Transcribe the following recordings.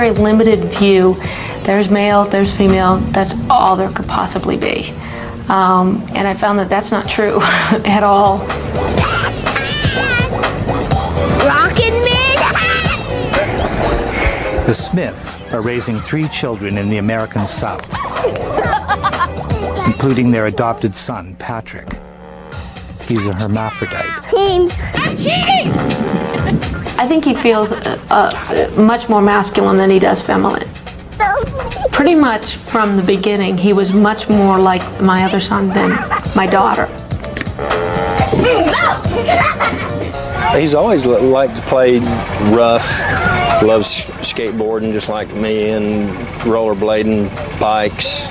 very limited view. There's male, there's female, that's all there could possibly be. And I found that that's not true at all. Rockin' Man! The Smiths are raising 3 children in the American South, including their adopted son, Patrick. He's a hermaphrodite. James. I'm cheating! I think he feels much more masculine than he does feminine. Pretty much from the beginning, he was much more like my other son than my daughter. He's always liked to play rough, loves skateboarding just like me, and rollerblading, bikes.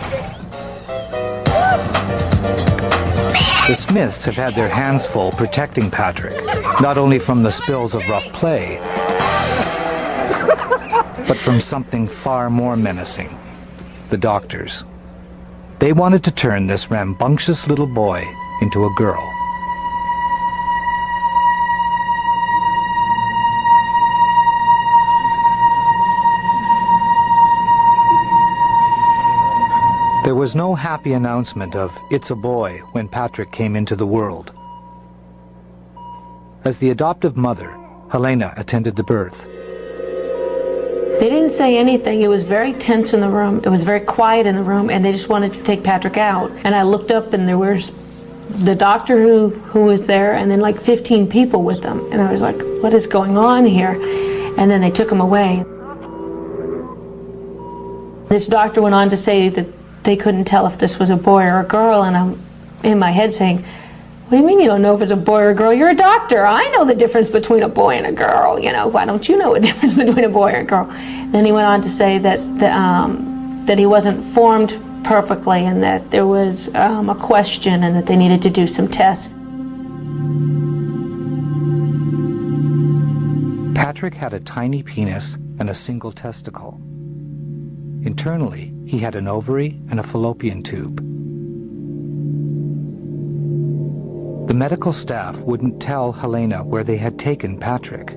The Smiths have had their hands full protecting Patrick, not only from the spills of rough play, but from something far more menacing, the doctors. They wanted to turn this rambunctious little boy into a girl. There was no happy announcement of "it's a boy" when Patrick came into the world. As the adoptive mother, Helena attended the birth. They didn't say anything. It was very tense in the room. It was very quiet in the room, and they just wanted to take Patrick out. And I looked up, and there was the doctor who was there, and then like 15 people with them. And I was like, what is going on here? And then they took him away. This doctor went on to say that they couldn't tell if this was a boy or a girl, and I'm in my head saying, what do you mean you don't know if it's a boy or a girl? You're a doctor. I know the difference between a boy and a girl. You know, why don't you know the difference between a boy and a girl? Then he went on to say that that he wasn't formed perfectly, and that there was a question, and that they needed to do some tests. Patrick had a tiny penis and a single testicle. Internally, he had an ovary and a fallopian tube. The medical staff wouldn't tell Helena where they had taken Patrick.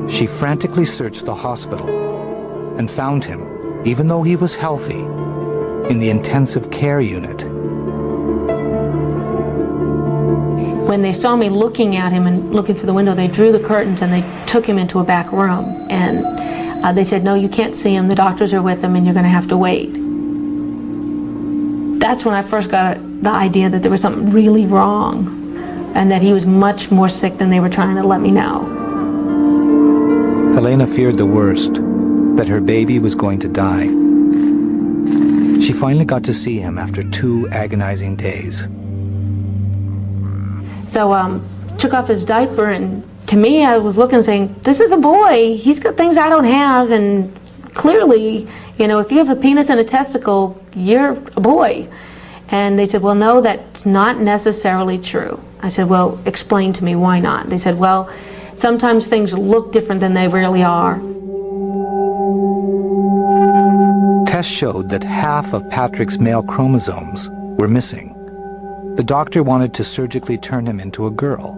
She frantically searched the hospital and found him, even though he was healthy, in the intensive care unit. When they saw me looking at him and looking through the window, they drew the curtains and they took him into a back room. And they said, no, you can't see him. The doctors are with him, and you're going to have to wait. That's when I first got the idea that there was something really wrong, and that he was much more sick than they were trying to let me know. Helena feared the worst, that her baby was going to die. She finally got to see him after 2 agonizing days. So took off his diaper, and to me I was looking saying, this is a boy, he's got things I don't have, and clearly, you know, if you have a penis and a testicle, you're a boy. And they said, well, no, that's not necessarily true. I said, well, explain to me, why not? They said, well, sometimes things look different than they really are. Tests showed that half of Patrick's male chromosomes were missing. The doctor wanted to surgically turn him into a girl.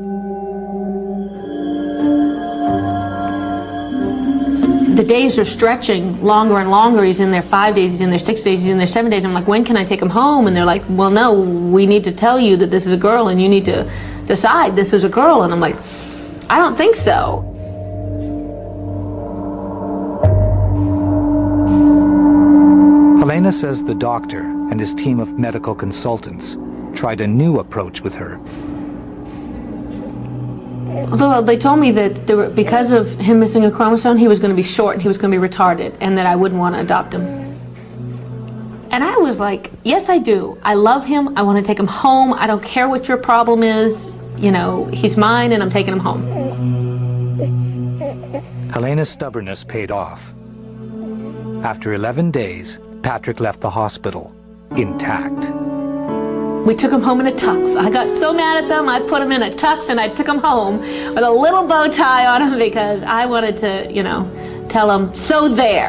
The days are stretching longer and longer. He's in there 5 days, he's in there 6 days, he's in there 7 days. I'm like, when can I take him home? And they're like, well, no, we need to tell you that this is a girl, and you need to decide this is a girl. And I'm like, I don't think so. Helena says the doctor and his team of medical consultants tried a new approach with her. Although they told me that because of him missing a chromosome, he was going to be short and he was going to be retarded, and that I wouldn't want to adopt him. And I was like, yes, I do. I love him. I want to take him home. I don't care what your problem is. You know, he's mine, and I'm taking him home. Helena's stubbornness paid off. After 11 days, Patrick left the hospital intact. We took him home in a tux. I got so mad at them, I put him in a tux and I took him home with a little bow tie on him because I wanted to, you know, tell him, so there.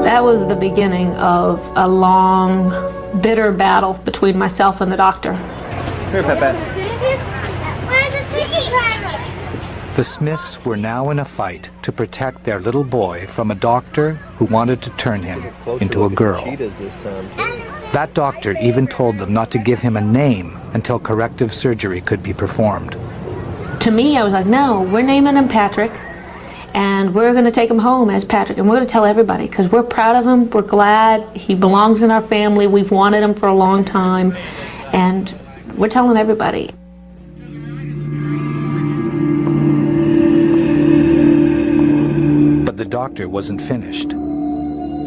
That was the beginning of a long, bitter battle between myself and the doctor. Here, Pepe. Where's the Twinkie? The Smiths were now in a fight to protect their little boy from a doctor who wanted to turn him into a girl. That doctor even told them not to give him a name until corrective surgery could be performed. To me, I was like, no, we're naming him Patrick, and we're going to take him home as Patrick, and we're going to tell everybody, because we're proud of him, we're glad, he belongs in our family, we've wanted him for a long time, and we're telling everybody. The doctor wasn't finished.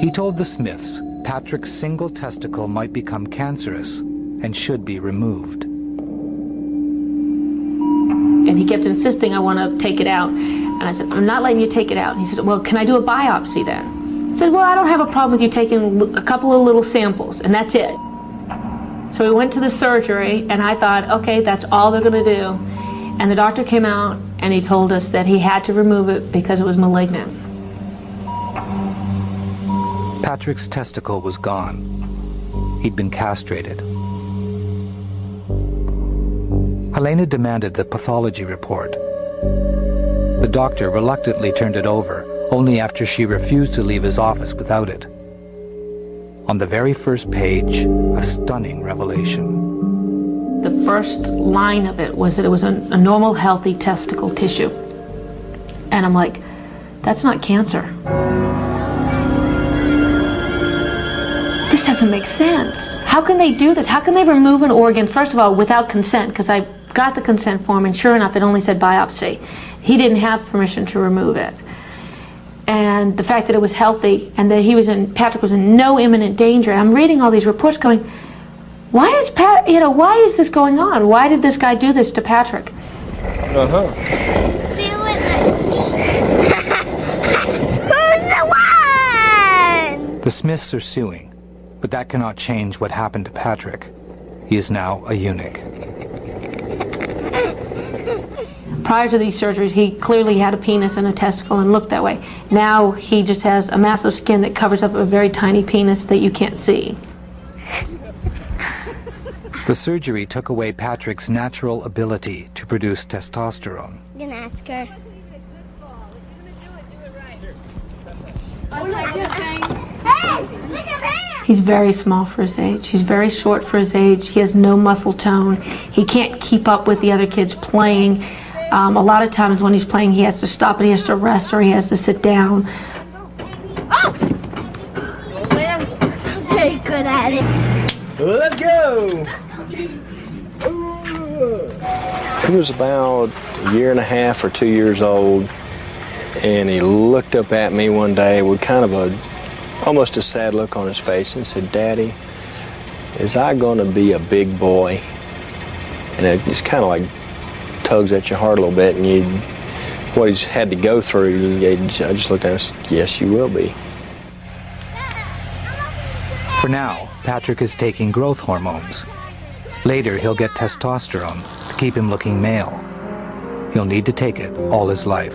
He told the Smiths Patrick's single testicle might become cancerous and should be removed. And he kept insisting, I want to take it out. And I said, I'm not letting you take it out. And he said, well, can I do a biopsy then? I said, well, I don't have a problem with you taking a couple of little samples, and that's it. So we went to the surgery, and I thought, okay, that's all they're going to do. And the doctor came out, and he told us that he had to remove it because it was malignant. Patrick's testicle was gone. He'd been castrated. Helena demanded the pathology report. The doctor reluctantly turned it over, only after she refused to leave his office without it. On the very first page, a stunning revelation. The first line of it was that it was a normal, healthy testicle tissue. And I'm like, that's not cancer. This doesn't make sense. How can they do this? How can they remove an organ, first of all, without consent? Because I got the consent form, and sure enough, it only said biopsy. He didn't have permission to remove it. And the fact that it was healthy, and that Patrick was in no imminent danger. And I'm reading all these reports going, why is this going on? Why did this guy do this to Patrick? Uh-huh. Who's the one? The Smiths are suing. But that cannot change what happened to Patrick. He is now a eunuch. Prior to these surgeries, he clearly had a penis and a testicle and looked that way. Now he just has a mass of skin that covers up a very tiny penis that you can't see. The surgery took away Patrick's natural ability to produce testosterone. I'm gonna ask her. Hey, look at him! He's very small for his age. He's very short for his age. He has no muscle tone. He can't keep up with the other kids playing. A lot of times when he's playing, he has to stop and he has to rest or he has to sit down. Oh! Very good at it. Let's go! He was about a year and a half or 2 years old, and he looked up at me one day with kind of almost a sad look on his face and said, Daddy, is I gonna be a big boy? And it just kind of like tugs at your heart a little bit, and what he's had to go through, I just looked at him and said, yes, you will be. For now, Patrick is taking growth hormones. Later, he'll get testosterone to keep him looking male. He'll need to take it all his life.